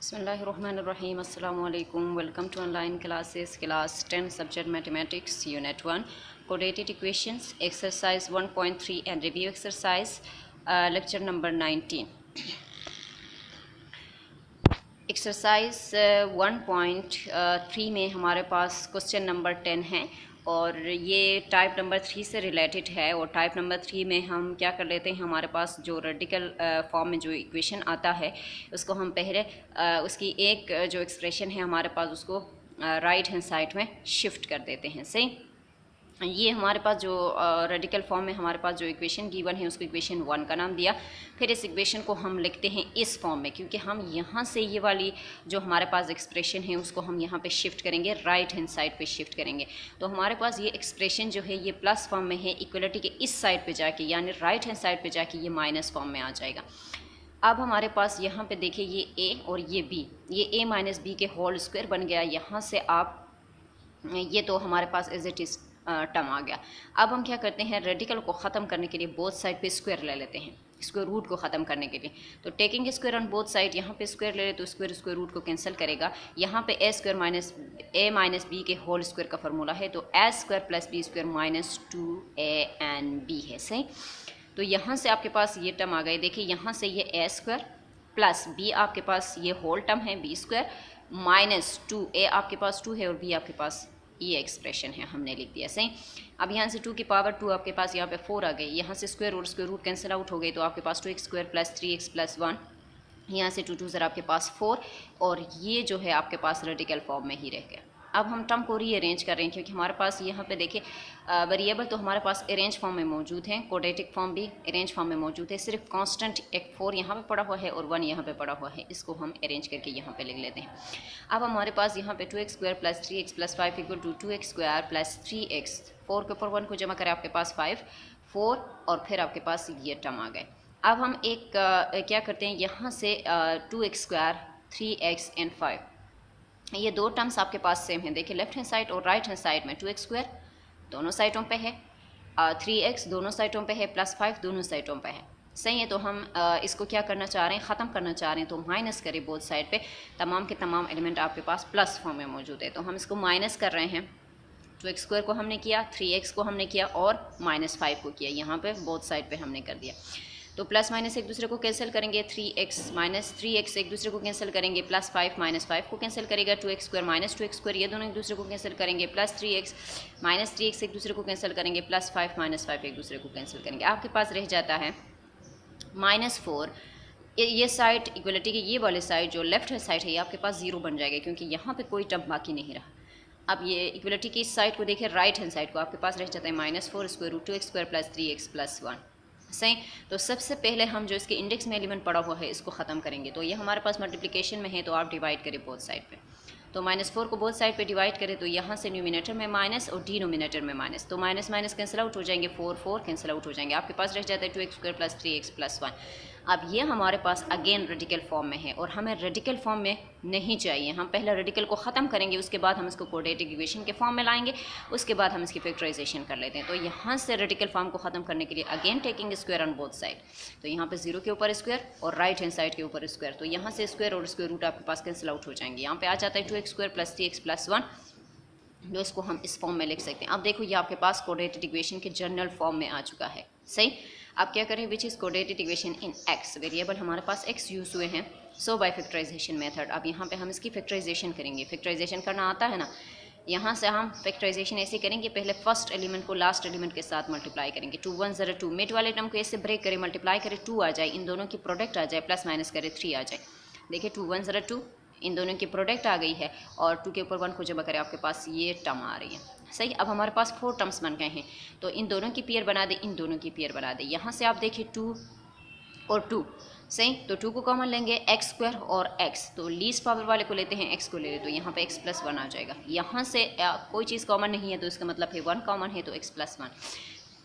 बिस्मिल्लाहिर्रहमानिर्रहीम अस्सलामु अलैकुम। Welcome to online classes class 10 subject mathematics unit 1 कोडेटेड equations exercise 1.3 and review exercise lecture number 19। Exercise 1.3 में हमारे पास क्वेश्चन नंबर 10 है और ये टाइप नंबर 3 से रिलेटेड है। और टाइप नंबर 3 में हम क्या कर लेते हैं, हमारे पास जो रेडिकल फॉर्म में जो इक्वेशन आता है उसको हम पहले उसकी एक जो एक्सप्रेशन है हमारे पास उसको राइट हैंड साइड में शिफ्ट कर देते हैं। सही, ये हमारे पास जो रेडिकल फॉर्म में हमारे पास जो इक्वेशन गिवन है उसको इक्वेशन 1 का नाम दिया। फिर इस इक्वेशन को हम लिखते हैं इस फॉर्म में, क्योंकि हम यहाँ से ये वाली जो हमारे पास एक्सप्रेशन है उसको हम यहाँ पे शिफ्ट करेंगे, राइट हैंड साइड पे शिफ्ट करेंगे। तो हमारे पास ये एक्सप्रेशन जो है ये प्लस फॉर्म में है, इक्वलिटी के इस साइड पर जाके यानी राइट हैंड साइड पर जाके ये माइनस फॉर्म में आ जाएगा। अब हमारे पास यहाँ पे देखिए ये ए और ये बी, ये ए माइनस बी के होल स्क्वायर बन गया। यहाँ से आप ये तो हमारे पास एज इट इज़ टर्म आ गया। अब हम क्या करते हैं, रेडिकल को ख़त्म करने के लिए बोथ साइड पे स्क्वायर ले लेते हैं, स्क्वायर रूट को ख़त्म करने के लिए। तो taking square on both side, यहाँ पे स्क्वायर ले ले तो स्क्वायर रूट को कैंसिल करेगा। यहाँ पे ए माइनस बी के होल स्क्वायर का फार्मूला है, तो a square plus b square minus 2ab है। सही, तो यहाँ से आपके पास ये टर्म आ गए। देखिए यहाँ से ये ए स्क्वायर प्लस बी आपके पास ये होल टर्म है बी स्क्वायर माइनस 2a आपके पास 2 है और b आपके पास ये एक्सप्रेशन है, हमने लिख दिया। सही, अब यहाँ से 2 की पावर 2 आपके पास यहाँ पे 4 आ गई। यहाँ से स्क्वायर रूट कैंसिल आउट हो गई, तो आपके पास 2x square plus 3x plus 1, यहाँ से 2 ज़रा आपके पास 4 और ये जो है आपके पास रेडिकल फॉर्म में ही रह गया। अब हम टर्म को रीअरेंज कर रहे हैं, क्योंकि हमारे पास यहाँ पे देखिए वेरिएबल तो हमारे पास अरेंज फॉर्म में मौजूद है, कोडेटिक फॉर्म भी अरेंज फॉर्म में मौजूद है। सिर्फ कांस्टेंट एक 4 यहाँ पे पड़ा हुआ है और 1 यहाँ पे पड़ा हुआ है, इसको हम अरेंज करके यहाँ पे लिख लेते हैं। अब हमारे पास यहाँ पे 2x square plus 3x plus 5 equal to 2x square plus 3x, 4 के ऊपर 1 को जमा करें आपके पास 5 4 और फिर आपके पास ये टर्म आ गए। अब हम एक क्या करते हैं, यहाँ से 2x स्क्वायर 3x एंड 5, ये दो टर्म्स आपके पास सेम हैं। देखिए लेफ्ट हैंड साइड और राइट हैंड साइड में 2x स्क्वायर दोनों साइडों पे है, 3x दोनों साइडों पे है, प्लस 5 दोनों साइडों पे है। सही है, तो हम इसको क्या करना चाह रहे हैं, ख़त्म करना चाह रहे हैं, तो माइनस करें बोथ साइड पे। तमाम के तमाम एलिमेंट आपके पास प्लस फॉर्म में मौजूद है, तो हम इसको माइनस कर रहे हैं। 2x स्क्वायर को हमने किया, 3x को हमने किया और माइनस 5 को किया, यहाँ पे बोथ साइड पे हमने कर दिया। तो प्लस माइनस एक दूसरे को कैंसिल करेंगे, 3x माइनस 3x एक दूसरे को कैंसिल करेंगे, प्लस 5 माइनस 5 को कैंसिल करेगा, 2x square minus 2x square ये दोनों एक दूसरे को कैंसिल करेंगे, प्लस 3x माइनस 3x एक दूसरे को कैंसिल करेंगे, प्लस 5 माइनस 5 एक दूसरे को कैंसिल करेंगे। आपके पास रह जाता है -4। ये साइड इक्वलिटी की ये वाले साइड जो लेफ्ट हैंड साइड है ये आपके पास 0 बन जाएगा, क्योंकि यहाँ पे कोई टर्म बाकी नहीं रहा। अब ये इक्वलिटी की इस साइड को देखिए, राइट हैंड साइड को आपके पास रह जाता है -4 square root 2x square plus 3x plus 1। सही, तो सबसे पहले हम जो इसके इंडेक्स में एलिमेंट पड़ा हुआ है इसको ख़त्म करेंगे। तो ये हमारे पास मल्टीप्लिकेशन में है, तो आप डिवाइड करें बोथ साइड पे। तो -4 को बोथ साइड पे डिवाइड करें, तो यहाँ से न्यूमिनेटर में माइनस और डिनोमिनेटर में माइनस, तो माइनस माइनस कैंसिल आउट हो जाएंगे, 4 कैंसिल आउट हो जाएंगे। आपके पास रह जाता है 2x square plus 3x plus 1। अब ये हमारे पास अगेन रेडिकल फॉर्म में है और हमें रेडिकल फॉर्म में नहीं चाहिए। हम पहले रेडिकल को ख़त्म करेंगे, उसके बाद हम इसको कोडेटिक इक्वेशन के फॉर्म में लाएंगे, उसके बाद हम इसकी फैक्टराइजेशन कर लेते हैं। तो यहाँ से रेडिकल फॉर्म को ख़त्म करने के लिए again taking square on both side, तो यहाँ पे 0 के ऊपर स्क्वायर और राइट हैंड साइड के ऊपर स्क्वायर, तो यहाँ से स्क्वायर और स्क्वायर रूट आपके पास कैंसिल आउट हो जाएंगे। यहाँ पे आ जाता है 2x square plus 3x plus 1, जो इसको हम इस फॉर्म में लिख सकते हैं। अब देखो ये आपके पास कोडेटेड इक्वेशन के जनरल फॉर्म में आ चुका है। सही, अब क्या करें, विच इज़ कोडेटेड इक्वेशन इन x, वेरिएबल हमारे पास x यूज हुए हैं, सो बाय फैक्टराइजेशन मेथड। अब यहाँ पे हम इसकी फैक्टराइजेशन करेंगे। फैक्टराइजेशन करना आता है ना, यहाँ से हम फैक्टराइजेशन ऐसे करेंगे, पहले फर्स्ट एलिमेंट को लास्ट एलिमेंट के साथ मल्टीप्लाई करेंगे। 2 1 0 2, मिड वाले टर्म को ऐसे ब्रेक करें, मल्टीप्लाई करें 2 आ जाए, इन दोनों की प्रोडक्ट आ जाए, प्लस माइनस करें 3 आ जाए। देखिए 2 1 0 2 इन दोनों की प्रोडक्ट आ गई है और 2 के ऊपर 1 को जमा करें, आपके पास ये टर्म आ रही है। सही, अब हमारे पास 4 टर्म्स बन गए हैं, तो इन दोनों की पेयर बना दे, इन दोनों की पेयर बना दे। यहाँ से आप देखिए 2 और 2, सही, तो 2 को कॉमन लेंगे, x स्क्वायर और x, तो लीस्ट पावर वाले को लेते हैं, x को ले लेते, तो यहाँ पे x प्लस 1 आ जाएगा। यहाँ से कोई चीज़ कॉमन नहीं है, तो इसका मतलब है 1 कॉमन है, तो x प्लस 1।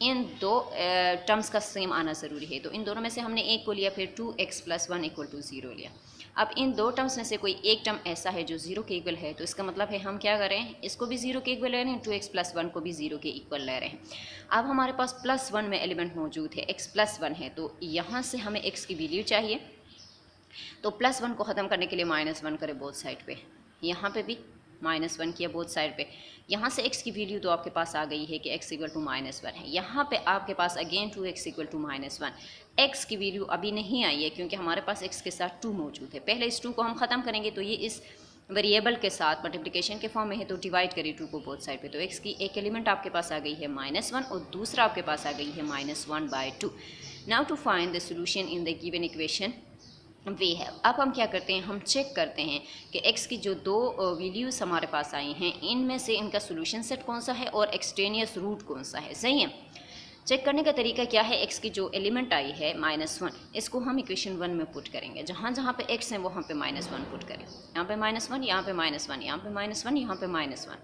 इन दो टर्म्स का सेम आना ज़रूरी है, तो इन दोनों में से हमने एक को लिया, फिर 2x प्लस 1 इक्वल टू 0 लिया। अब इन दो टर्म्स में से कोई एक टर्म ऐसा है जो 0 के इक्वल है, तो इसका मतलब है हम क्या करें, इसको भी 0 के इक्वल ले रहे हैं, 2x प्लस 1 को भी 0 के इक्वल ले रहे हैं। अब हमारे पास प्लस 1 में एलिमेंट मौजूद है, x प्लस 1 है, तो यहाँ से हमें x की वैल्यू चाहिए। तो +1 को ख़त्म करने के लिए -1 करें बोथ साइड पे, यहाँ पे भी -1 किया बोथ साइड पे। यहाँ से x की वैल्यू तो आपके पास आ गई है कि x इक्वल टू -1 है। यहाँ पे आपके पास again 2x equal to -1। x की वैल्यू अभी नहीं आई है क्योंकि हमारे पास x के साथ 2 मौजूद है। पहले इस 2 को हम ख़त्म करेंगे तो ये इस वेरिएबल के साथ मल्टीप्लिकेशन के फॉर्म में है, तो डिवाइड करिए 2 को बोथ साइड पे। तो x की एक एलिमेंट आपके पास आ गई है -1 और दूसरा आपके पास आ गई है -1/2। Now to find the solution in the given equation वे है। अब हम क्या करते हैं, हम चेक करते हैं कि x की जो दो वैल्यूज़ हमारे पास आई हैं इनमें से इनका सोल्यूशन सेट कौन सा है और एक्सट्रेनियस रूट कौन सा है। सही है, चेक करने का तरीका क्या है, x की जो एलिमेंट आई है -1, इसको हम इक्वेशन 1 में पुट करेंगे। जहाँ जहाँ पे x है वहाँ पे -1 पुट करें। यहाँ पे -1, यहाँ पे -1, यहाँ पे -1, यहाँ पे -1।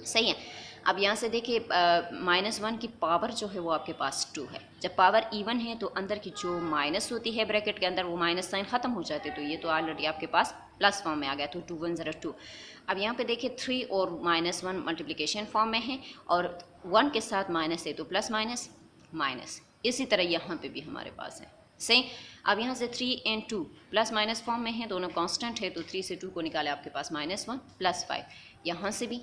सही है, अब यहाँ से देखिए -1 की पावर जो है वो आपके पास 2 है। जब पावर इवन है तो अंदर की जो माइनस होती है ब्रैकेट के अंदर वो माइनस साइन ख़त्म हो जाते, तो ये तो ऑलरेडी आपके पास प्लस फॉर्म में आ गया, तो 2 1 0 2। अब यहाँ पे देखिए 3 और -1 मल्टीप्लिकेशन फॉर्म में है और 1 के साथ माइनस है तो प्लस माइनस माइनस। इसी तरह यहाँ पे भी हमारे पास है। सही, अब यहाँ से 3 और 2 प्लस माइनस फॉर्म में है, दोनों कांस्टेंट है, तो 3 से 2 को निकाले आपके पास -1 प्लस 5। यहाँ से भी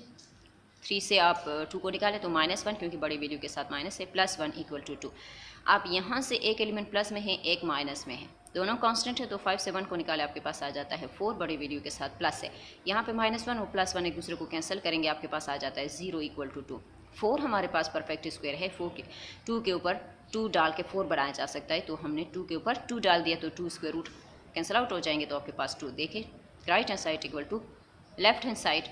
3 से आप 2 को निकालें तो -1 क्योंकि बड़ी वैल्यू के साथ माइनस है, +1 इक्वल टू 2। आप यहाँ से एक एलिमेंट प्लस में है, एक माइनस में है, दोनों कांस्टेंट है, तो 5 से 1 को निकाले आपके पास आ जाता है 4, बड़ी वैल्यू के साथ प्लस है। यहाँ पे -1 और +1 एक दूसरे को कैंसिल करेंगे, आपके पास आ जाता है 0 इक्वल टू 2। 4 हमारे पास परफेक्ट स्क्वायर है, 2 के ऊपर 2 डाल के 4 बनाया जा सकता है, तो हमने 2 के ऊपर 2 डाल दिया तो 2 स्क्वायर रूट कैंसिल आउट हो जाएंगे, तो आपके पास 2। देखिए right hand side equal to left hand side,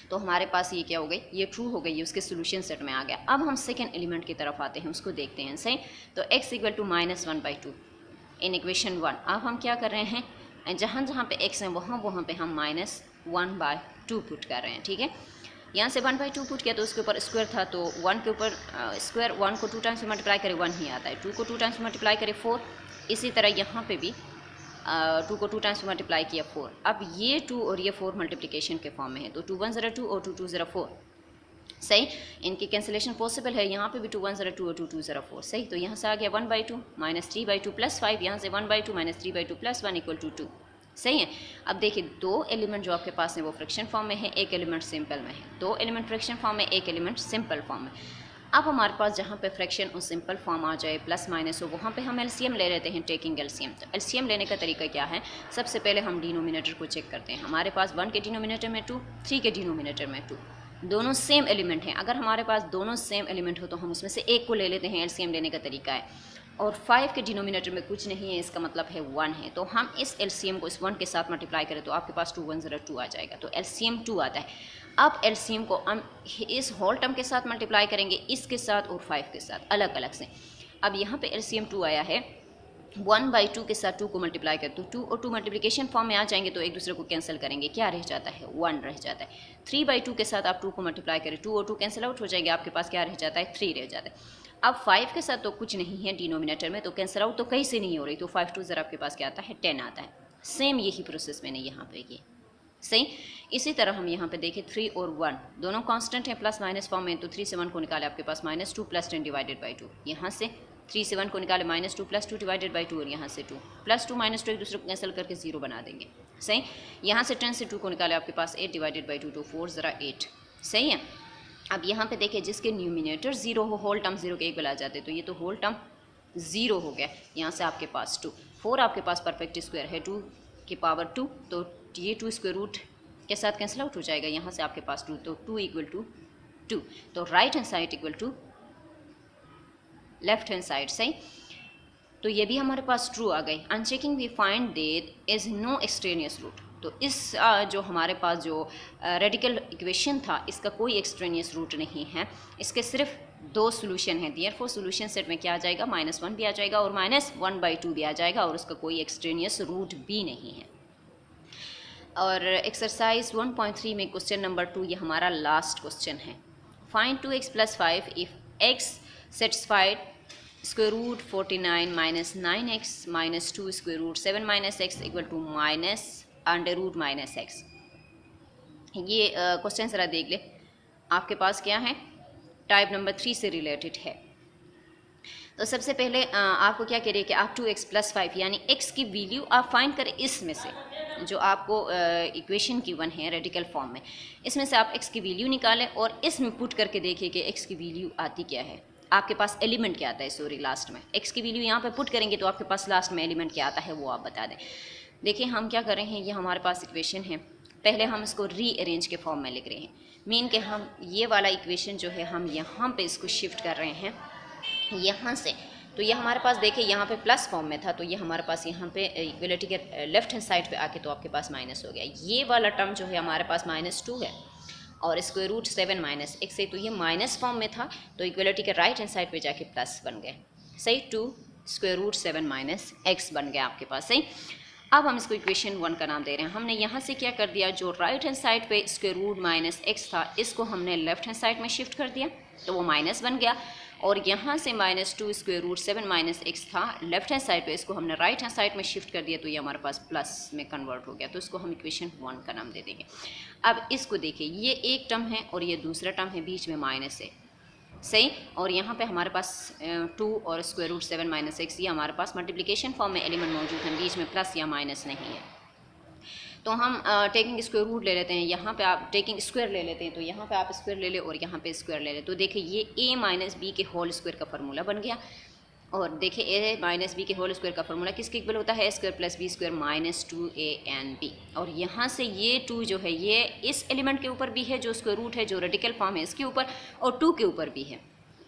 तो हमारे पास ये क्या हो गई, ये ट्रू हो गई, ये उसके सोल्यूशन सेट में आ गया। अब हम सेकंड एलिमेंट की तरफ आते हैं, उसको देखते हैं। सही, तो x equal to -1/2 in equation 1। अब हम क्या कर रहे हैं, जहाँ जहाँ पे x है वहाँ पे हम -1/2 पुट कर रहे हैं। ठीक है, यहाँ से 1/2 पुट किया तो उसके ऊपर स्क्वायर था, तो 1 के ऊपर स्क्वायर, 1 को 2 टाइम्स मल्टीप्लाई करे 1 ही आता है, 2 को 2 टाइम्स मल्टीप्लाई करे 4। इसी तरह यहाँ पे भी 2 को 2 टाइम्स मल्टीप्लाई किया 4। अब ये 2 और ये 4 मल्टीप्लिकेशन के फॉर्म में है, तो 2 1 0 2 और 2 2 0 4। सही, इनकी कैंसिलेशन पॉसिबल है, यहाँ पे भी 2 1 0 2 और 2 2 0 4। सही, तो यहाँ से आ गया 1/2 -3/2 प्लस 5, यहाँ से 1/2 -3/2 प्लस 1 इक्वल टू 2। सही है, अब देखिए दो एलिमेंट जो आपके पास है वो फ्रैक्शन फॉर्म में है, एक एलिमेंट सिंपल में है। दो एलिमेंट फ्रैक्शन फॉर्म में, एक एलिमेंट सिंपल फॉर्म में। अब हमारे पास जहाँ पे फ्रैक्शन और सिंपल फॉर्म आ जाए, प्लस माइनस हो, वहाँ पे हम एलसीएम ले लेते हैं, टेकिंग एलसीएम। तो एलसीएम लेने का तरीका क्या है, सबसे पहले हम डिनोमिनेटर को चेक करते हैं। हमारे पास 1 के डिनोमिनेटर में 2, 3 के डिनोमिनेटर में 2, दोनों सेम एलिमेंट हैं। अगर हमारे पास दोनों सेम एलिमेंट हो तो हम उसमें से एक को ले लेते हैं, एलसीएम लेने का तरीका है। और 5 के डिनोमिनेटर में कुछ नहीं है, इसका मतलब है 1 है, तो हम इस एलसीएम को इस 1 के साथ मल्टीप्लाई करें तो आपके पास 2 1 0 2 आ जाएगा, तो एलसीएम 2 आता है। अब एलसीएम को हम इस होल टर्म के साथ मल्टीप्लाई करेंगे, इसके साथ और 5 के साथ अलग अलग से। अब यहाँ पे एलसीएम 2 आया है, 1/2 के साथ 2 को मल्टीप्लाई करें तो 2 और 2 मल्टीप्लिकेशन फॉर्म में आ जाएंगे, तो एक दूसरे को कैंसिल करेंगे, क्या रह जाता है, 1 रह जाता है। 3/2 के साथ आप 2 को मल्टीप्लाई करें, 2 और 2 कैंसिल आउट हो जाएंगे, आपके पास क्या रह जाता है, 3 रह जाता है। अब 5 के साथ तो कुछ नहीं है डिनोमिनेटर में, तो कैंसिल आउट तो कहीं से नहीं हो रही, तो 5 2 ज़रा आपके पास क्या आता है, 10 आता है। सेम यही प्रोसेस मैंने यहाँ पे की। सही, इसी तरह हम यहाँ पे देखें 3 और 1 दोनों कांस्टेंट हैं, प्लस माइनस फॉर्म में, तो 3 से 1 को निकाले आपके पास -2 प्लस 10 डिवाइडेड बाई 2। यहाँ से 3 से 1 को निकाले -2 प्लस 2 डिवाइडेड बाई 2, और यहाँ से 2 प्लस 2 -2 एक दूसरे को कैंसिल करके 0 बना देंगे। सही, यहाँ से 10 से 2 को निकाले आपके पास 8 डिवाइडेड बाई 2, तो 4 ज़रा 8। सही है, अब यहाँ पे देखिए जिसके न्यूमिनेटर 0 हो, होल टर्म 0 के इक्वल आ जाते, तो ये तो होल टर्म 0 हो गया। यहाँ से आपके पास 2, 4 आपके पास परफेक्ट स्क्वायर है, 2 की पावर 2, तो ये 2 स्क्वायर रूट के साथ कैंसिल आउट हो जाएगा, यहाँ से आपके पास 2, तो 2 इक्वल टू 2, तो right hand side equal to left hand side. सही, तो ये भी हमारे पास ट्रू आ गई। On checking we find that is no extraneous root, तो इस जो हमारे पास जो रेडिकल इक्वेशन था इसका कोई एक्सट्रेनियस रूट नहीं है, इसके सिर्फ 2 सोल्यूशन है। देयरफॉर सोल्यूशन सेट में क्या आ जाएगा, -1 भी आ जाएगा और -1/2 भी आ जाएगा, और उसका कोई एक्सट्रेनियस रूट भी नहीं है। और एक्सरसाइज 1.3 में क्वेश्चन नंबर 2 ये हमारा लास्ट क्वेश्चन है। Find 2x + 5 if x satisfied square root 49 - 9x - 2 square root 7 - x equal to -√-x। ये क्वेश्चन ज़रा देख ले, आपके पास क्या है, टाइप नंबर 3 से रिलेटेड है। तो सबसे पहले आपको क्या करिए कि आप 2x + 5 यानी x की वैल्यू आप फाइंड करें इसमें से, जो आपको इक्वेशन की वन है रेडिकल फॉर्म में, इसमें से आप x की वैल्यू निकालें और इसमें पुट करके देखिए कि x की वैल्यू आती क्या है, आपके पास एलिमेंट क्या आता है, सॉरी लास्ट में x की वैल्यू यहाँ पे पुट करेंगे तो आपके पास लास्ट में एलिमेंट क्या आता है वो आप बता दें। देखिए हम क्या कर रहे हैं, ये हमारे पास इक्वेशन है, पहले हम इसको रीअरेंज के फॉर्म में लिख रहे हैं, मीन के हम ये वाला इक्वेशन जो है हम यहाँ पे इसको शिफ्ट कर रहे हैं यहाँ से। तो ये हमारे पास देखिए यहाँ पे प्लस फॉर्म में था, तो ये हमारे पास यहाँ पे इक्वलिटी के लेफ्ट हैंड साइड पे आके तो आपके पास माइनस हो गया। ये वाला टर्म जो है हमारे पास -2 है और √7 - x है, तो ये माइनस फॉर्म में था, तो इक्वलिटी के राइट हैंड साइड पे जाके प्लस बन गए, सही, 2 √7 - x बन गया आपके पास, सही। अब हम इसको इक्वेशन 1 का नाम दे रहे हैं। हमने यहाँ से क्या कर दिया, जो राइट हैंड साइड पे √-x था इसको हमने लेफ्ट हैंड साइड में शिफ्ट कर दिया, तो वो माइनस बन गया, और यहाँ से -2 √7 - x था लेफ्ट हैंड साइड पे, इसको हमने राइट हैंड साइड में शिफ्ट कर दिया, तो ये हमारे पास प्लस में कन्वर्ट हो गया, तो इसको हम इक्वेशन 1 का नाम दे देंगे। अब इसको देखिए, ये एक टर्म है और ये दूसरा टर्म है, बीच में माइनस है, सही, और यहाँ पे हमारे पास 2 और √7 - x, ये हमारे पास मल्टीप्लिकेशन फॉर्म में एलिमेंट मौजूद हैं, बीच में प्लस या माइनस नहीं है। तो हम टेकिंग स्क्वायर रूट ले लेते हैं, यहाँ पे आप टेकिंग स्क्वायर ले लेते हैं, तो यहाँ पे आप स्क्वायर ले लें और यहाँ पे स्क्वायर ले लें, तो देखिए ये a - b के होल स्क्वायर का फार्मूला बन गया। और देखिए a - b के होल स्क्वायर का फार्मूला किसके इक्वल होता है, a² + b² - 2ab, और यहाँ से ये 2 जो है ये इस एलिमेंट के ऊपर भी है जो स्क्वायर रूट है, जो रेडिकल फॉर्म है इसके ऊपर, और 2 के ऊपर भी है।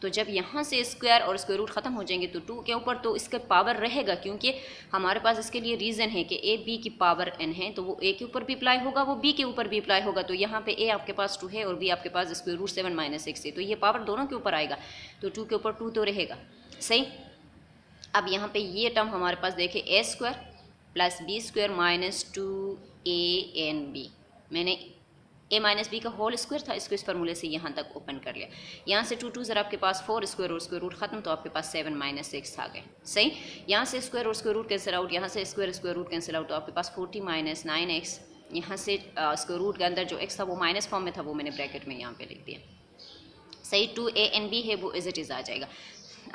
तो जब यहाँ से स्क्वायर और स्क्वायर रूट ख़त्म हो जाएंगे तो 2 के ऊपर तो इसका पावर रहेगा, क्योंकि हमारे पास इसके लिए रीज़न है कि a b की पावर n है, तो वो a के ऊपर भी अप्लाई होगा, वो b के ऊपर भी अप्लाई होगा। तो यहाँ पे a आपके पास 2 है और b आपके पास √7 - x है, तो ये पावर दोनों के ऊपर आएगा, तो 2 के ऊपर 2 तो रहेगा, सही। अब यहाँ पे ये टर्म हमारे पास देखिए a² + b² - 2ab, मैंने a - b का होल स्क्वायर था, इसको इस फार्मूले से यहाँ तक ओपन कर लिया, यहाँ से 2 ज़रा आपके पास 4 स्क्वायर और स्क्वायर रूट ख़त्म, तो आपके पास 7 - x आ गए, सही। यहाँ से स्क्वायर और स्क्वायर रूट कैंसिल आउट, यहाँ से स्क्वायर रूट कैंसिल आउट, तो आपके पास 40 - 9x, यहाँ से स्क्वायर रूट के अंदर जो x था वो माइनस फॉर्म में था, वो मैंने ब्रैकेट में यहाँ पे लिख दिया, सही। 2a and b है वो एज इट इज़ आ जाएगा।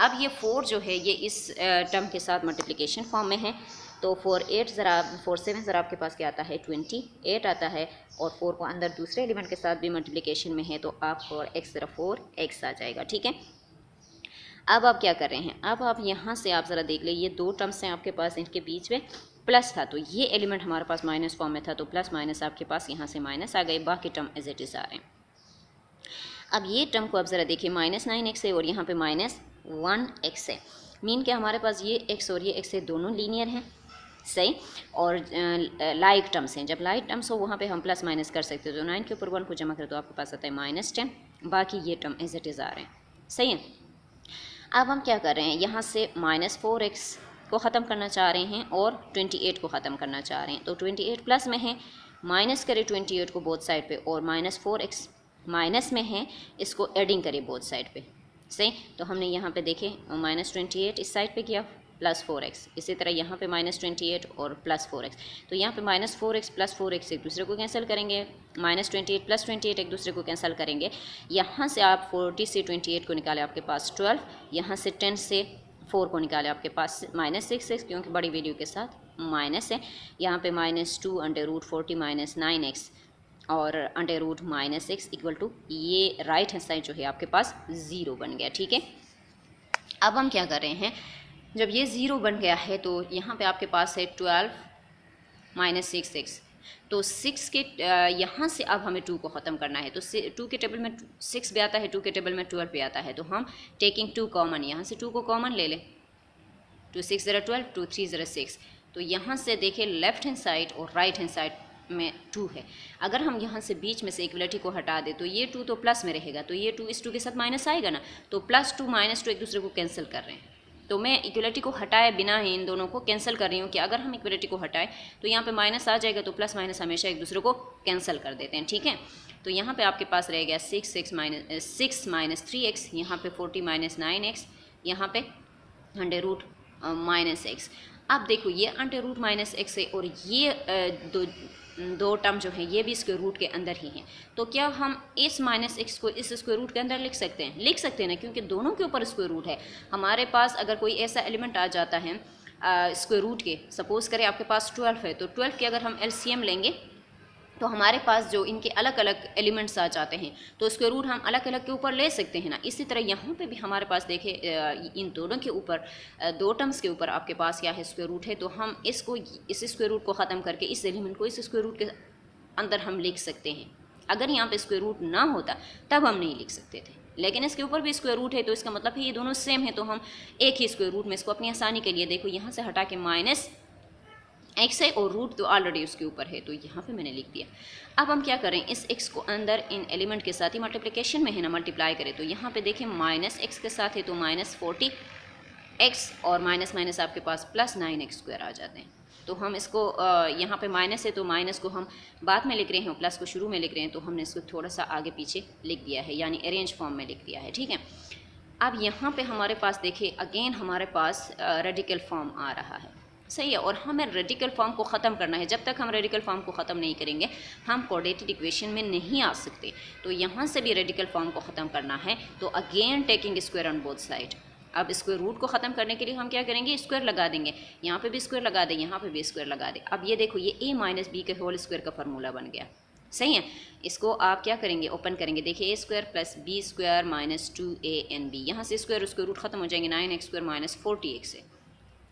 अब ये 4 जो है ये इस टर्म के साथ मल्टीप्लिकेशन फॉर्म में है, तो 4 7 ज़रा आपके पास क्या आता है, 28 आता है, और 4 को अंदर दूसरे एलिमेंट के साथ भी मल्टीप्लिकेशन में है, तो आप 4x ज़रा 4x आ जाएगा, ठीक है। अब आप क्या कर रहे हैं, अब आप यहाँ से आप ज़रा देख ले, ये 2 टर्म्स हैं आपके पास, इनके बीच में प्लस था, तो ये एलिमेंट हमारे पास माइनस फॉर्म में था, तो प्लस माइनस आपके पास यहाँ से माइनस आ गए, बाकी टर्म एज इट इज़ आ रहे हैं। अब ये टर्म को आप ज़रा देखिए, -9x है और यहाँ पे -1x है, मीन कि हमारे पास ये x और ये x है दोनों लीनियर हैं, सही, और लाइक टर्म्स हैं। जब लाइक टर्म्स हो वहाँ पे हम प्लस माइनस कर सकते हो, तो 9 के ऊपर 1 को जमा करें तो आपके पास आता है -10, बाकी ये टर्म एज इट इज़ आ रहे हैं, सही है। अब हम क्या कर रहे हैं, यहाँ से -4x को ख़त्म करना चाह रहे हैं और 28 को ख़त्म करना चाह रहे हैं, तो 28 प्लस में है, माइनस करें 28 को बोथ साइड पे, और -4x माइनस में है, इसको एडिंग करें बोथ साइड पे, सही। तो हमने यहाँ पे देखें -28 इस साइड पे किया, +4x, इसी तरह यहाँ पे -28 और +4x, तो यहाँ पे -4x + 4x एक दूसरे को कैंसिल करेंगे, -28 + 28 एक दूसरे को कैंसिल करेंगे। यहाँ से आप 40 से 28 को निकाले आपके पास 12, यहाँ से 10 से 4 को निकाले आपके पास -6x, क्योंकि बड़ी वैल्यू के साथ माइनस है, यहाँ पे -2 √40 - 9x और √-6 इक्वल टू ये राइट हैंड साइड जो है आपके पास 0 बन गया, ठीक है। अब हम क्या कर रहे हैं, जब ये 0 बन गया है तो यहाँ पे आपके पास है 12 - 6x, तो 6 के यहाँ से अब हमें 2 को ख़त्म करना है, तो 2 के टेबल में 6 भी आता है, 2 के टेबल में 12 भी आता है, तो हम टेकिंग 2 कॉमन, यहाँ से 2 को कॉमन ले लें, 2 6 ज़रा 12, 2 3 ज़रा 6, तो यहाँ से देखिए लेफ्ट हैंड साइड और राइट हैंड साइड में 2 है, अगर हम यहाँ से बीच में से इक्वलिटी को हटा दें तो ये 2 तो प्लस में रहेगा, तो ये 2 इस 2 के साथ माइनस आएगा ना, तो +2 -2 एक दूसरे को कैंसिल कर रहे हैं, तो मैं इक्वलिटी को हटाए बिना ही इन दोनों को कैंसिल कर रही हूँ कि अगर हम इक्वलिटी को हटाएं तो यहाँ पे माइनस आ जाएगा, तो प्लस माइनस हमेशा एक दूसरे को कैंसिल कर देते हैं, ठीक है। तो यहाँ पे आपके पास रह गया 6 - 3x, यहाँ पे 40 - 9x, यहाँ पे √-x। अब देखो ये अंडर रूट माइनस एक्स है और ये दो टर्म जो है ये भी स्क्वायर रूट के अंदर ही हैं, तो क्या हम इस माइनस एक्स को इस स्क्वायर रूट के अंदर लिख सकते हैं? लिख सकते हैं ना, क्योंकि दोनों के ऊपर स्क्वायर रूट है। हमारे पास अगर कोई ऐसा एलिमेंट आ जाता है स्क्वायर रूट के, सपोज करें आपके पास 12 है, तो 12 के अगर हम एलसीएम लेंगे तो हमारे पास जो इनके अलग अलग एलिमेंट्स आ जाते हैं, तो स्क्वायर रूट हम अलग अलग के ऊपर ले सकते हैं ना। इसी तरह यहाँ पे भी हमारे पास देखें इन दोनों के ऊपर दो टर्म्स के ऊपर आपके पास क्या है, स्क्वायर रूट है, तो हम इसको इस स्क्वायर रूट को ख़त्म करके इस एलिमेंट को इस स्क्वायर रूट के अंदर हम लिख सकते हैं। अगर यहाँ पे स्क्वायर रूट ना होता तब हम नहीं लिख सकते थे, लेकिन इसके ऊपर भी स्क्वायर रूट है, तो इसका मतलब है ये दोनों सेम है, तो हम एक ही स्क्वायर रूट में इसको अपनी आसानी के लिए देखो यहाँ से हटा के माइनस एक्स है और रूट तो ऑलरेडी उसके ऊपर है, तो यहाँ पे मैंने लिख दिया। अब हम क्या करें, इस एक्स को अंदर इन एलिमेंट के साथ ही मल्टीप्लिकेशन में है ना, मल्टीप्लाई करें, तो यहाँ पे देखें माइनस एक्स के साथ है तो माइनस 40 एक्स और माइनस माइनस आपके पास प्लस 9x स्क्वायर आ जाते हैं। तो हम इसको यहाँ पे माइनस है तो माइनस को हम बाद में लिख रहे हैं, प्लस को शुरू में लिख रहे हैं, तो हमने इसको थोड़ा सा आगे पीछे लिख दिया है, यानी अरेंज फॉर्म में लिख दिया है, ठीक है। अब यहाँ पे हमारे पास देखिए अगेन हमारे पास रेडिकल फॉर्म आ रहा है, सही है, और हमें रेडिकल फॉर्म को ख़त्म करना है। जब तक हम रेडिकल फॉर्म को ख़त्म नहीं करेंगे हम कोऑर्डिनेटेड इक्वेशन में नहीं आ सकते। तो यहाँ से भी रेडिकल फॉर्म को ख़त्म करना है, तो again taking square on both side. अब स्क्वायर रूट को ख़त्म करने के लिए हम क्या करेंगे, स्क्वायर लगा देंगे, यहाँ पे भी स्क्वायर लगा दें, यहाँ पे भी स्क्वायर लगा दें। अब ये देखो ये a माइनस बी के होल स्क्वायर का फार्मूला बन गया, सही है। इसको आप क्या करेंगे, ओपन करेंगे, देखिए a square plus b square minus 2a b, यहाँ से स्क्वायर उसके रूट खत्म हो जाएंगे, 9x स्क्वायर माइनस 40x से,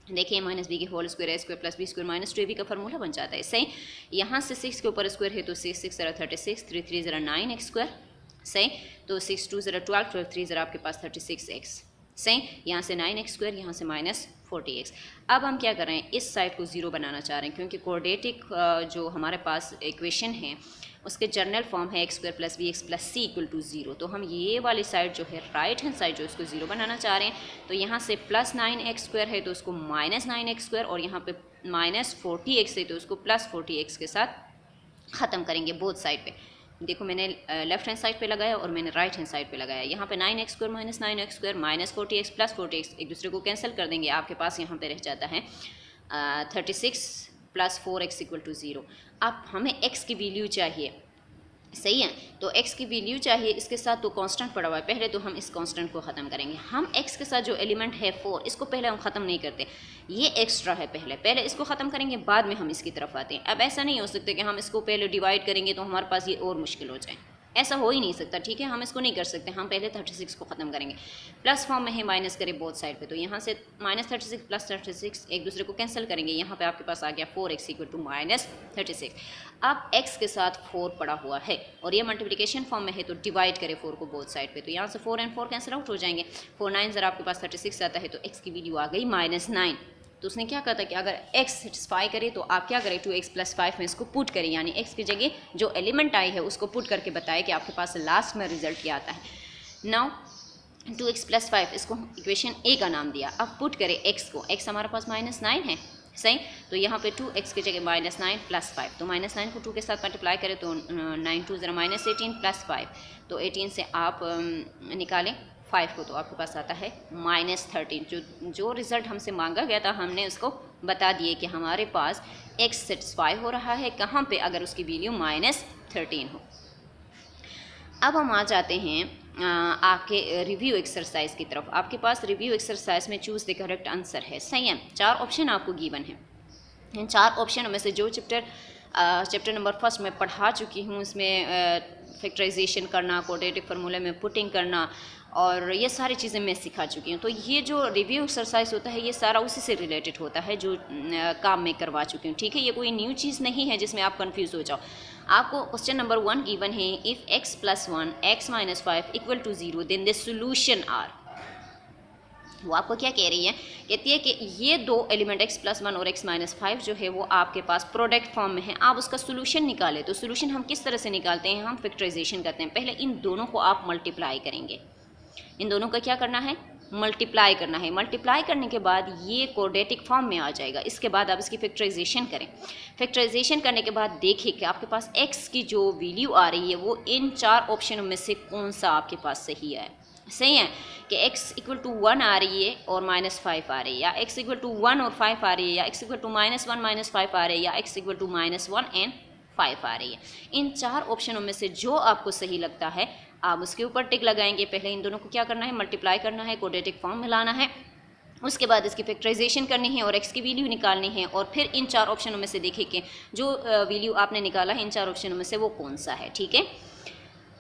देखिए माइनस बी के होल स्क्वायर है square plus b square minus 2ab का फार्मूला बन जाता है, सही। यहाँ से 6 के ऊपर स्क्वायर है तो 6 6 ज़रा 36, 3 3 ज़रा 9x स्क्वायर, सही। तो 6 2 ज़रा 12, 12 3 ज़रा आपके पास 36x, सही। यहाँ से 9x स्क्वायर, यहाँ से माइनस 40x। अब हम क्या कर रहे हैं, इस साइड को ज़ीरो बनाना चाह रहे हैं, क्योंकि कोऑर्डिनेटिक जो हमारे पास इक्वेशन है उसके जर्नल फॉर्म है x square plus b x plus c equal to 0। तो हम ये वाली साइड जो है राइट हैंड साइड जो इसको 0 बनाना चाह रहे हैं, तो यहाँ से प्लस 9x स्क्वायर है तो उसको माइनस 9x स्क्वायर, और यहाँ पे माइनस 40x है तो उसको प्लस 40x के साथ ख़त्म करेंगे बोथ साइड पे। देखो मैंने लेफ्ट हैंड साइड पे लगाया और मैंने राइट हैंड साइड पे लगाया। यहाँ पे 9x square minus 9x square minus 40x plus 40x एक दूसरे को कैंसिल कर देंगे, आपके पास यहाँ पे रह जाता है 36 प्लस 4x इक्वल टू 0। अब हमें x की वैल्यू चाहिए, सही है, तो x की वैल्यू चाहिए, इसके साथ तो कांस्टेंट पड़ा हुआ है, पहले तो हम इस कांस्टेंट को ख़त्म करेंगे। हम x के साथ जो एलिमेंट है 4 इसको पहले हम ख़त्म नहीं करते, ये एक्स्ट्रा है, पहले इसको ख़त्म करेंगे बाद में हम इसकी तरफ आते हैं। अब ऐसा नहीं हो सकता कि हम इसको पहले डिवाइड करेंगे तो हमारे पास ये और मुश्किल हो जाए, ऐसा हो ही नहीं सकता, ठीक है। हम इसको नहीं कर सकते, हम पहले 36 को ख़त्म करेंगे। प्लस फॉर्म में है, माइनस करें बोथ साइड पे, तो यहाँ से माइनस 36 प्लस 36 एक दूसरे को कैंसिल करेंगे, यहाँ पे आपके पास आ गया 4x इक्वल टू माइनस 36। अब x के साथ 4 पड़ा हुआ है और ये मल्टीप्लिकेशन फॉर्म में है, तो डिवाइड करें 4 को बोथ साइड पे, तो यहाँ से 4 एंड 4 कैंसिल आउट हो जाएंगे, 4 9 ज़रा आपके पास 36 आता है, तो x की वैल्यू आ गई माइनस 9। तो उसने क्या कहा था कि अगर x सेटिस्फाई करे तो आप क्या करें, 2x प्लस 5 में इसको पुट करें, यानी x की जगह जो एलिमेंट आई है उसको पुट करके बताए कि आपके पास लास्ट में रिजल्ट क्या आता है। नाउ 2x प्लस 5 इसको इक्वेशन a का नाम दिया। अब पुट करें x को, x हमारे पास माइनस 9 है, सही। तो यहाँ पे 2x की जगह माइनस 9 प्लस 5, तो माइनस 9 को 2 के साथ मल्टीप्लाई करें तो 9 2 ज़रा माइनस 18 प्लस 5, तो 18 से आप निकालें 5 को तो आपके पास आता है माइनस 13। जो रिज़ल्ट हमसे मांगा गया था हमने उसको बता दिए कि हमारे पास x सेटिस्फाई हो रहा है कहाँ पे, अगर उसकी वैल्यू माइनस 13 हो। अब हम आ जाते हैं आपके रिव्यू एक्सरसाइज की तरफ। आपके पास रिव्यू एक्सरसाइज में चूज़ द करेक्ट आंसर है, सही है। 4 ऑप्शन आपको गिवन है, इन 4 ऑप्शनों में से जो चैप्टर नंबर 1 में पढ़ा चुकी हूँ, इसमें फैक्टराइजेशन करना, कोऑर्डिनेटिव फार्मूले में पुटिंग करना और ये सारी चीज़ें मैं सिखा चुकी हूँ। तो ये जो रिव्यू एक्सरसाइज होता है ये सारा उसी से रिलेटेड होता है जो काम मैं करवा चुकी हूँ, ठीक है। ये कोई न्यू चीज़ नहीं है जिसमें आप कंफ्यूज हो जाओ। आपको क्वेश्चन नंबर 1 गिवन है, if x plus 1 x minus 5 equal to 0 then the solution are. वो आपको क्या कह रही है, कहती है कि ये दो एलिमेंट x प्लस 1 और x माइनस 5 जो है वो आपके पास प्रोडक्ट फॉर्म में है, आप उसका सोल्यूशन निकालें। तो सोल्यूशन हम किस तरह से निकालते हैं, हम फैक्टराइजेशन करते हैं। पहले इन दोनों को आप मल्टीप्लाई करेंगे, इन दोनों का क्या करना है, मल्टीप्लाई करना है। मल्टीप्लाई करने के बाद ये कोऑर्डिनेटिक फॉर्म में आ जाएगा, इसके बाद आप इसकी फैक्टराइजेशन करें। फैक्टराइजेशन करने के बाद देखिए कि आपके पास x की जो वैल्यू आ रही है वो इन 4 ऑप्शनों में से कौन सा आपके पास सही है, सही है। कि x इक्वल टू 1 आ रही है और -5 आ रही है, या x इक्वल टू 1 और 5 आ रही है, या x इक्वल टू -1 -5 आ रही है, या x इक्वल टू -1 एंड 5 आ रही है। इन 4 ऑप्शनों में से जो आपको सही लगता है आप उसके ऊपर टिक लगाएंगे। पहले इन दोनों को क्या करना है, मल्टीप्लाई करना है, क्वाड्रेटिक फॉर्म में लाना है, उसके बाद इसकी फैक्टराइजेशन करनी है और x की वैल्यू निकालनी है, और फिर इन 4 ऑप्शनों में से देखिए कि जो वैल्यू आपने निकाला है इन 4 ऑप्शनों में से वो कौन सा है। ठीक है,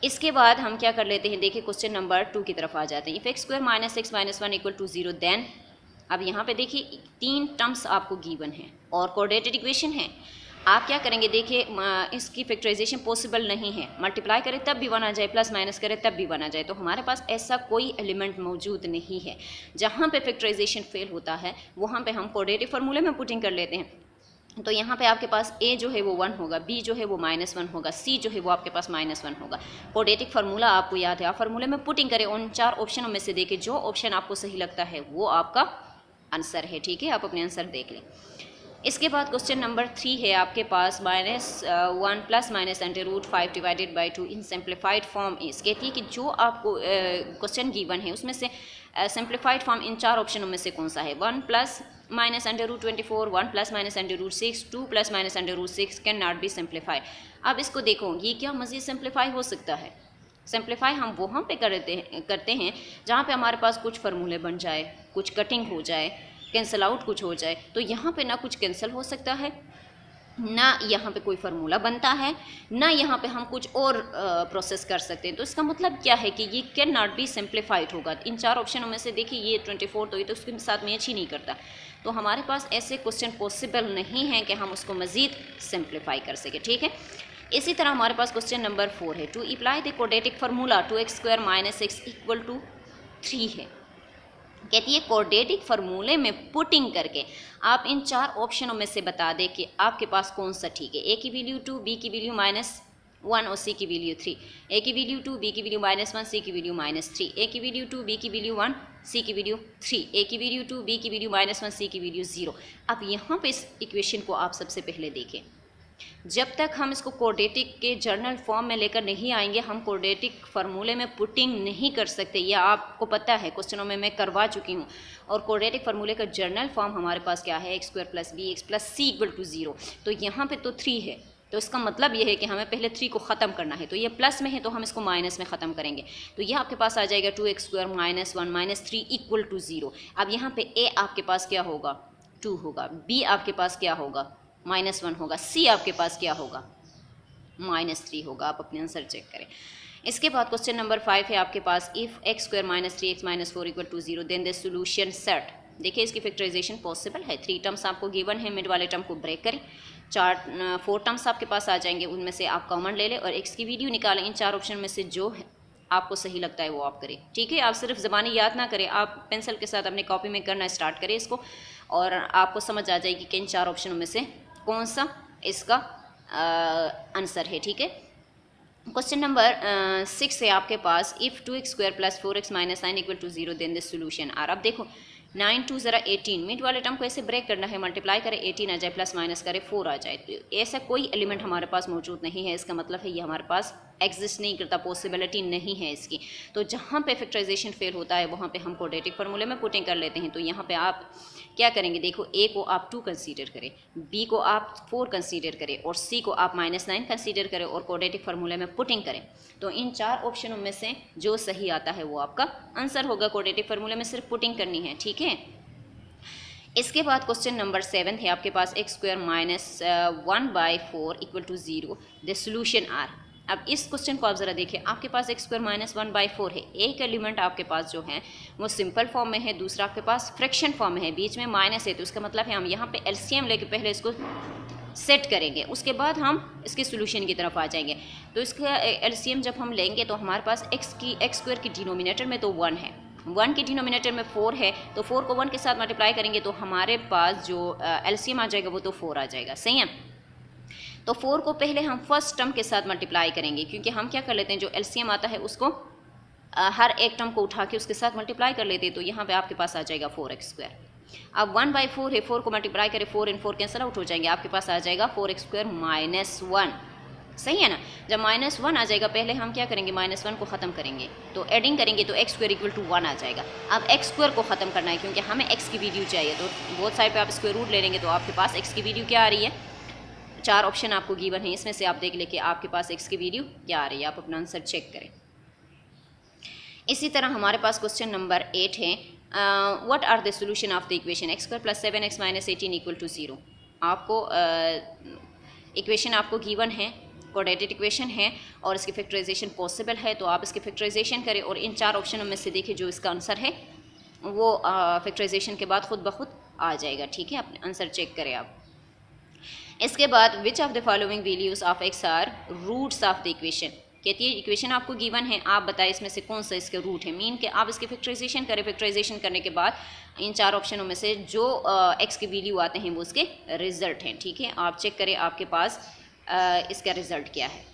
इसके बाद हम क्या कर लेते हैं, देखिए क्वेश्चन नंबर 2 की तरफ आ जाते हैं। If x square minus x minus 1 equal to 0 then, अब यहाँ पे देखिए 3 टर्म्स आपको गिवन है और कोऑर्डिनेटेड इक्वेशन है। आप क्या करेंगे, देखिए इसकी फैक्टराइजेशन पॉसिबल नहीं है, मल्टीप्लाई करें तब भी 1 आ जाए, प्लस माइनस करें तब भी 1 आ जाए, तो हमारे पास ऐसा कोई एलिमेंट मौजूद नहीं है। जहाँ पे फैक्टराइजेशन फेल होता है वहाँ पे हम कोऑर्डिनेटिव फार्मूले में पुटिंग कर लेते हैं। तो यहाँ पे आपके पास a जो है वो 1 होगा, b जो है वो -1 होगा, c जो है वो आपके पास -1 होगा। कोऑर्डिनेटिक फार्मूला आपको याद है, आप फार्मूले में पुटिंग करें, उन 4 ऑप्शनों में से देखिए जो ऑप्शन आपको सही लगता है वो आपका आंसर है। ठीक है, आप अपने आंसर देख लें। इसके बाद क्वेश्चन नंबर 3 है आपके पास, -1 plus minus √5 divided by 2 in simplified form is. कहती है कि जो आपको क्वेश्चन गिवन है उसमें से सिंप्लीफाइड फॉर्म इन 4 ऑप्शनों में से कौन सा है। 1 plus minus √24, 1 plus minus √6, 2 plus minus √6 can not be simplified. अब इसको देखो, ये क्या मज़ीद सिंप्लीफाई हो सकता है। सिंप्लीफाई हम वहाँ पे करते हैं जहाँ पे हमारे पास कुछ फार्मूले बन जाए, कुछ कटिंग हो जाए, कैंसिल आउट कुछ हो जाए। तो यहाँ पे ना कुछ कैंसिल हो सकता है, ना यहाँ पे कोई फार्मूला बनता है, ना यहाँ पे हम कुछ और प्रोसेस कर सकते हैं। तो इसका मतलब क्या है कि ये कैन नॉट बी सिंप्लीफाइड होगा। इन 4 ऑप्शनों में से देखिए ये 24 तो ये तो उसके साथ मैच ही नहीं करता, तो हमारे पास ऐसे क्वेश्चन पॉसिबल नहीं है कि हम उसको मज़ीद सिंप्लीफाई कर सकें। ठीक है, इसी तरह हमारे पास क्वेश्चन नंबर 4 है, to apply the quadratic formula 2x square minus x equal to 3 है। कहती है क्वाड्रेटिक फार्मूले में पुटिंग करके आप इन 4 ऑप्शनों में से बता दें कि आपके पास कौन सा ठीक है। a की वैल्यू 2, b की वैल्यू -1 और c की वैल्यू 3, a की वैल्यू 2, b की वैल्यू -1, c की वैल्यू -3, a की वैल्यू 2, b की वैल्यू 1, c की वैल्यू 3, a की वैल्यू 2, b की वैल्यू -1, c की वैल्यू 0। अब यहाँ पे इस इक्वेशन को आप सबसे पहले देखें, जब तक हम इसको क्वाड्रेटिक के जर्नल फॉर्म में लेकर नहीं आएंगे हम क्वाड्रेटिक फार्मूले में पुटिंग नहीं कर सकते। यह आपको पता है, क्वेश्चनों में मैं करवा चुकी हूँ। और क्वाड्रेटिक फार्मूले का जर्नल फॉर्म हमारे पास क्या है, x square plus b x plus c equal to 0। तो यहाँ पे तो 3 है, तो इसका मतलब ये है कि हमें पहले 3 को ख़त्म करना है। तो ये प्लस में है तो हम इसको माइनस में ख़त्म करेंगे। तो ये आपके पास आ जाएगा 2x स्क्वायर -1 -3 इक्वल टू 0। अब यहाँ पे a आपके पास क्या होगा, 2 होगा, b आपके पास क्या होगा, -1 होगा, c आपके पास क्या होगा, -3 होगा। आप अपने आंसर चेक करें। इसके बाद क्वेश्चन नंबर 5 है आपके पास, if x square -3x -4 equal to 0 then the solution set. देखिए इसकी फैक्टराइजेशन पॉसिबल है। 3 टर्म्स आपको गिवन है, मिड वाले टर्म को ब्रेक करें, 4 टर्म्स आपके पास आ जाएंगे, उनमें से आप कॉमन ले लें और x की वैल्यू निकालें। इन 4 ऑप्शन में से जो आपको सही लगता है वो आप करें। ठीक है, आप सिर्फ ज़बानी याद ना करें, आप पेंसिल के साथ अपनी कॉपी में करना स्टार्ट करें इसको, और आपको समझ आ जाएगी कि इन 4 ऑप्शनों में से कौन सा इसका आंसर है। ठीक है, क्वेश्चन नंबर 6 है आपके पास, if 2x square plus 4x minus 9 equal to 0 then the solution are. अब देखो 9 2 ज़रा 18, मिड वाले टर्म को ऐसे ब्रेक करना है, मल्टीप्लाई करें 18 आ जाए, प्लस माइनस करें 4 आ जाए। तो ऐसा कोई एलिमेंट हमारे पास मौजूद नहीं है, इसका मतलब है ये हमारे पास एग्जिस्ट नहीं करता, पॉसिबिलिटी नहीं है इसकी। तो जहाँ पे फैक्टराइजेशन फेल होता है वहाँ पे हम क्वाड्रेटिक फार्मूले में पुटिंग कर लेते हैं। तो यहाँ पे आप क्या करेंगे, देखो a को आप 2 कंसीडर करें, b को आप 4 कंसीडर करें और c को आप -9 कंसीडर करें और क्वाड्रेटिक फार्मूले में पुटिंग करें। तो इन 4 ऑप्शनों में से जो सही आता है वो आपका आंसर होगा। क्वाड्रेटिक फार्मूले में सिर्फ पुटिंग करनी है। ठीक है, इसके बाद क्वेश्चन नंबर 7 है आपके पास, x square -1/4 equal to 0 the solution are. अब इस क्वेश्चन को आप ज़रा देखिए, आपके पास x स्क्वायर -1/4 है, एक एलिमेंट आपके पास जो है वो सिंपल फॉर्म में है, दूसरा आपके पास फ्रैक्शन फॉर्म में है, बीच में माइनस है। तो इसका मतलब है हम यहाँ पे एलसीएम लेके पहले इसको सेट करेंगे, उसके बाद हम इसके सोल्यूशन की तरफ आ जाएंगे। तो इसका एलसीएम जब हम लेंगे तो हमारे पास x स्क्वायर की डिनोमिनेटर में तो 1 है, 1 के डिनोमिनेटर में 4 है, तो 4 को 1 के साथ मल्टीप्लाई करेंगे तो हमारे पास जो एलसीएम आ जाएगा वो तो 4 आ जाएगा। सही है, तो 4 को पहले हम फर्स्ट टर्म के साथ मल्टीप्लाई करेंगे, क्योंकि हम क्या कर लेते हैं जो एलसीएम आता है उसको हर एक टर्म को उठा के उसके साथ मल्टीप्लाई कर लेते हैं। तो यहाँ पे आपके पास आ जाएगा 4x स्क्वायर। अब 1/4 है, 4 को मल्टीप्लाई करें, 4 इन 4 कैंसिल आउट हो जाएंगे, आपके पास आ जाएगा 4x स्क्वायर -1। सही है ना। जब -1 आ जाएगा, पहले हम क्या करेंगे, -1 को ख़त्म करेंगे, तो एडिंग करेंगे तो x स्क्वायर इक्वल टू 1 आ जाएगा। अब x स्क्वायर को ख़त्म करना है क्योंकि हमें x की वैल्यू चाहिए, तो बोथ साइड पे आप स्क्वायर रूट ले लेंगे तो आपके पास x की वैल्यू क्या आ रही है। 4 ऑप्शन आपको गिवन है, इसमें से आप देख लें कि आपके पास x की वैल्यू क्या आ रही है, आप अपना आंसर चेक करें। इसी तरह हमारे पास क्वेश्चन नंबर 8 है, what are the solution of the equation x square plus 7x minus 18 equal to 0। आपको इक्वेशन आपको गिवन है, कोऑर्डिनेटेड इक्वेशन है और इसकी फैक्टराइजेशन पॉसिबल है, तो आप इसकी फैक्टराइजेशन करें और इन 4 ऑप्शनों में से देखें जो इसका आंसर है वो फैक्टराइजेशन के बाद खुद ब खुद आ जाएगा। ठीक है, अपने आंसर चेक करें आप। इसके बाद which of the following values of x are roots of the equation, कहती है इक्वेशन आपको गिवन है, आप बताएं इसमें से कौन सा इसके रूट है। मीन के आप इसकी फैक्टराइजेशन करें, फैक्टराइजेशन करने के बाद इन 4 ऑप्शनों में से जो x की वैल्यू आते हैं वो उसके रिजल्ट हैं। ठीक है, आप चेक करें आपके पास इसका रिजल्ट क्या है।